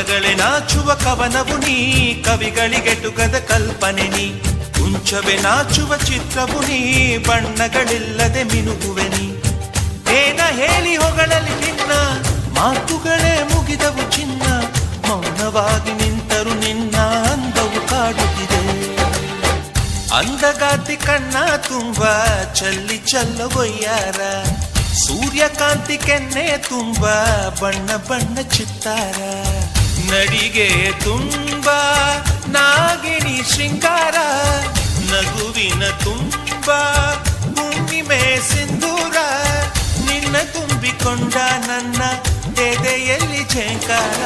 ಪದಗಳೇ ನಾಚುವ ಕವನವು ನೀ, ಕವಿಗಳಿಗೆಟುಕದ ಕಲ್ಪನೆ ನೀ. ಕುಂಚವೇ ನಾಚುವ ಚಿತ್ರವು ನೀ, ಬಣ್ಣಗಳಿಲ್ಲದೆ ಮಿನುಗುವೆ ನೀ. ಏನ ಹೇಳಿ ಹೊಗಳಲಿ ನಿನ್ನ, ಮಾತುಗಳೇ ಮುಗಿದವು ಚಿನ್ನ. ಮೌನವಾಗಿ ನಿಂತರು ನಿನ್ನ ಅಂದವು ಕಾಡುತ್ತಿದೆ. ಅಂದಗಾತಿ ಕಣ್ಣ ತುಂಬ ಚಲ್ಲಿ ಚಲ್ಲವೊಯ್ಯಾರ, ಸೂರ್ಯಕಾಂತಿ ಕೆನ್ನೆ ತುಂಬ ಬಣ್ಣ ಬಣ್ಣ ಚಿತ್ತಾರ. ನಡಿಗೆ ತುಂಬ ನಾಗಿಣಿ ಶೃಂಗಾರ, ನಗುವಿನ ತುಂಬ ಹುಣ್ಣಿಮೆ ಸಿಂಧೂರ. ನಿನ್ನ ತುಂಬಿಕೊಂಡ ನನ್ನ ಎದೆಯಲ್ಲಿ ಝೇಂಕಾರ.